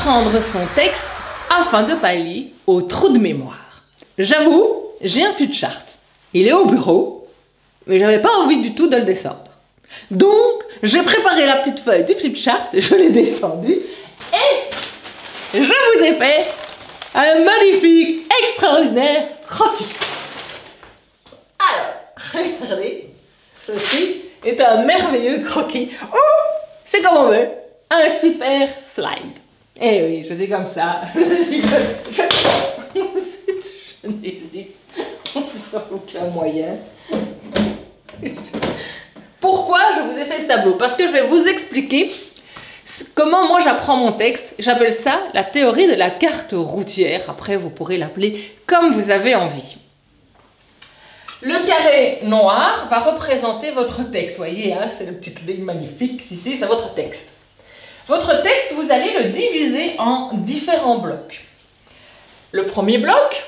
apprendre son texte afin de pallier au trou de mémoire. J'avoue, j'ai un flipchart. Il est au bureau, mais j'avais pas envie du tout de le descendre. Donc, j'ai préparé la petite feuille du flipchart, je l'ai descendu et je vous ai fait un magnifique, extraordinaire croquis. Alors, regardez, ceci est un merveilleux croquis. Oh, c'est comme on veut, un super slide. Eh oui, je suis comme ça. Je n'hésite aucun moyen. Pourquoi je vous ai fait ce tableau? Parce que je vais vous expliquer comment moi j'apprends mon texte. J'appelle ça la théorie de la carte routière. Après, vous pourrez l'appeler comme vous avez envie. Le carré noir va représenter votre texte. Vous voyez, hein, c'est la petite ligne magnifique. Ici, c'est votre texte. Votre texte, vous allez le diviser en différents blocs. Le premier bloc,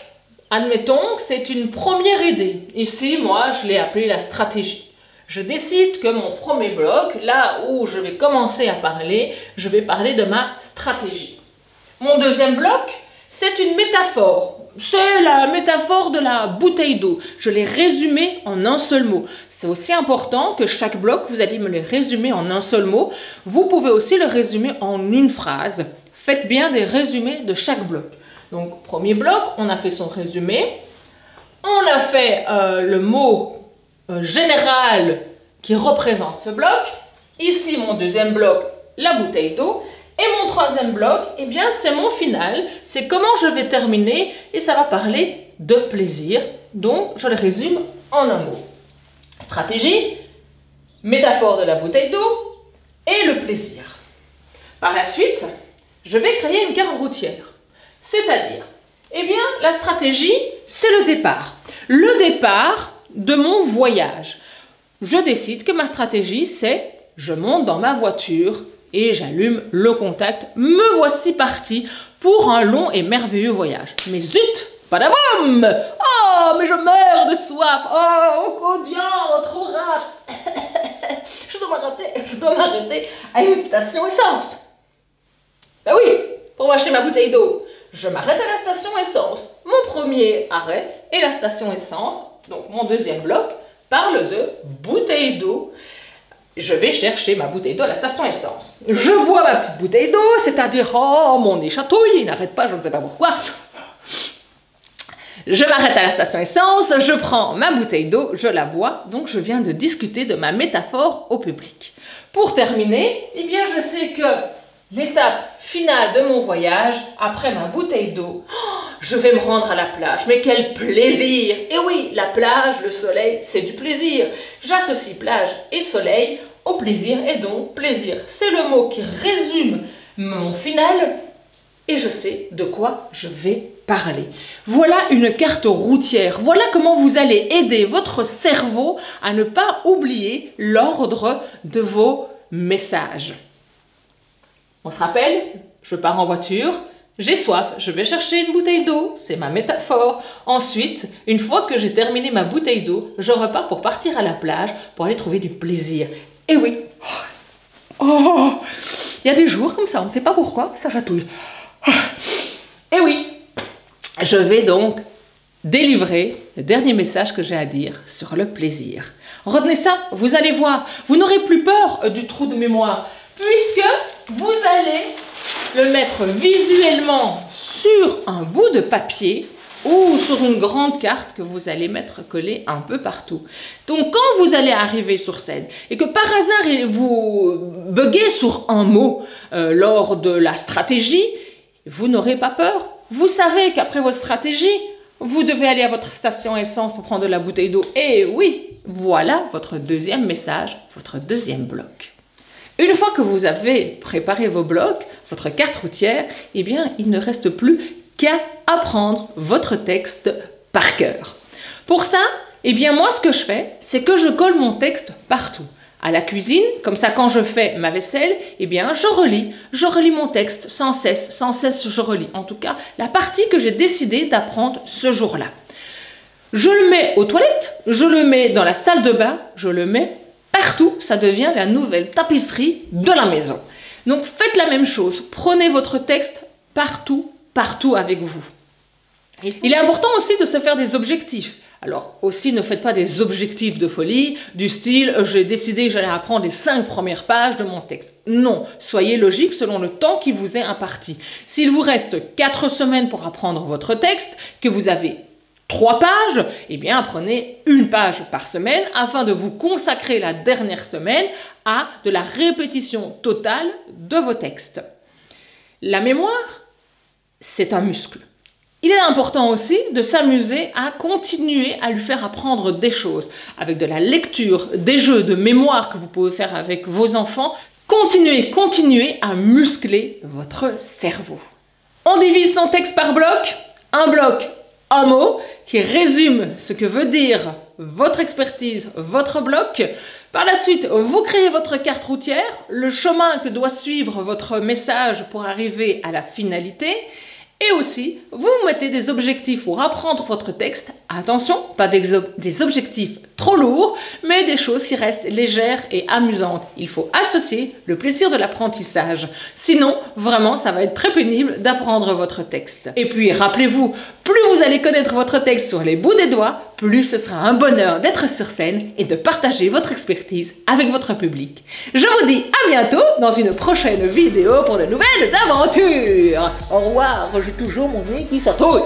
admettons que c'est une première idée. Ici, moi, je l'ai appelé la stratégie. Je décide que mon premier bloc, là où je vais commencer à parler, je vais parler de ma stratégie. Mon deuxième bloc, c'est une métaphore. C'est la métaphore de la bouteille d'eau. Je l'ai résumé en un seul mot. C'est aussi important que chaque bloc, vous allez me le résumer en un seul mot. Vous pouvez aussi le résumer en une phrase. Faites bien des résumés de chaque bloc. Donc, premier bloc, on a fait son résumé. On a fait le mot général qui représente ce bloc. Ici, mon deuxième bloc, la bouteille d'eau. Et mon troisième bloc, eh bien, c'est mon final. C'est comment je vais terminer et ça va parler de plaisir. Donc, je le résume en un mot. Stratégie, métaphore de la bouteille d'eau et le plaisir. Par la suite, je vais créer une carte routière. C'est-à-dire, eh bien, la stratégie, c'est le départ. Le départ de mon voyage. Je décide que ma stratégie, c'est je monte dans ma voiture et j'allume le contact. Me voici parti pour un long et merveilleux voyage. Mais zut, padaboum! Oh, mais je meurs de soif. Oh, qu'audience, trop rage. Je dois m'arrêter à une station essence. Ben oui, pour m'acheter ma bouteille d'eau. Je m'arrête à la station essence. Mon premier arrêt est la station essence. Donc mon deuxième bloc parle de bouteille d'eau. Je vais chercher ma bouteille d'eau à la station essence. Je bois ma petite bouteille d'eau, c'est-à-dire, oh, mon nez chatouille, il n'arrête pas, je ne sais pas pourquoi. Je m'arrête à la station essence, je prends ma bouteille d'eau, je la bois, donc je viens de discuter de ma métaphore au public. Pour terminer, eh bien, je sais que l'étape finale de mon voyage, après ma bouteille d'eau, je vais me rendre à la plage. Mais quel plaisir! Et oui, la plage, le soleil, c'est du plaisir. J'associe plage et soleil au plaisir et donc plaisir. C'est le mot qui résume mon final et je sais de quoi je vais parler. Voilà une carte routière. Voilà comment vous allez aider votre cerveau à ne pas oublier l'ordre de vos messages. On se rappelle, je pars en voiture, j'ai soif, je vais chercher une bouteille d'eau, c'est ma métaphore. Ensuite, une fois que j'ai terminé ma bouteille d'eau, je repars pour partir à la plage pour aller trouver du plaisir. Et oui, oh, il y a des jours comme ça, on ne sait pas pourquoi, ça chatouille. Et oui, je vais donc délivrer le dernier message que j'ai à dire sur le plaisir. Retenez ça, vous allez voir, vous n'aurez plus peur du trou de mémoire, puisque vous allez le mettre visuellement sur un bout de papier ou sur une grande carte que vous allez mettre collée un peu partout. Donc quand vous allez arriver sur scène et que par hasard vous buguez sur un mot lors de la stratégie, vous n'aurez pas peur. Vous savez qu'après votre stratégie, vous devez aller à votre station essence pour prendre de la bouteille d'eau. Et oui, voilà votre deuxième message, votre deuxième bloc. Une fois que vous avez préparé vos blocs, votre carte routière, eh bien, il ne reste plus qu'à apprendre votre texte par cœur. Pour ça, eh bien, moi, ce que je fais, c'est que je colle mon texte partout. À la cuisine, comme ça, quand je fais ma vaisselle, eh bien, je relis mon texte sans cesse, je relis. En tout cas, la partie que j'ai décidé d'apprendre ce jour-là. Je le mets aux toilettes, je le mets dans la salle de bain, je le mets partout, ça devient la nouvelle tapisserie de la maison. Donc faites la même chose, prenez votre texte partout, partout avec vous. Il est important aussi de se faire des objectifs. Alors aussi, ne faites pas des objectifs de folie, du style « j'ai décidé que j'allais apprendre les 5 premières pages de mon texte ». Non, soyez logique selon le temps qui vous est imparti. S'il vous reste 4 semaines pour apprendre votre texte, que vous avez 3 pages, eh bien prenez 1 page par semaine afin de vous consacrer la dernière semaine à de la répétition totale de vos textes. La mémoire, c'est un muscle. Il est important aussi de s'amuser à continuer à lui faire apprendre des choses. Avec de la lecture, des jeux de mémoire que vous pouvez faire avec vos enfants, continuez à muscler votre cerveau. On divise son texte par bloc. Un bloc, un mot qui résume ce que veut dire votre expertise, votre bloc. Par la suite, vous créez votre carte routière, le chemin que doit suivre votre message pour arriver à la finalité. Et aussi, vous mettez des objectifs pour apprendre votre texte. Attention, pas des objectifs trop lourds, mais des choses qui restent légères et amusantes. Il faut associer le plaisir de l'apprentissage. Sinon, vraiment, ça va être très pénible d'apprendre votre texte. Et puis, rappelez-vous, plus vous allez connaître votre texte sur les bouts des doigts, plus ce sera un bonheur d'être sur scène et de partager votre expertise avec votre public. Je vous dis à bientôt dans une prochaine vidéo pour de nouvelles aventures. Au revoir, j'ai toujours mon nez qui chatouille.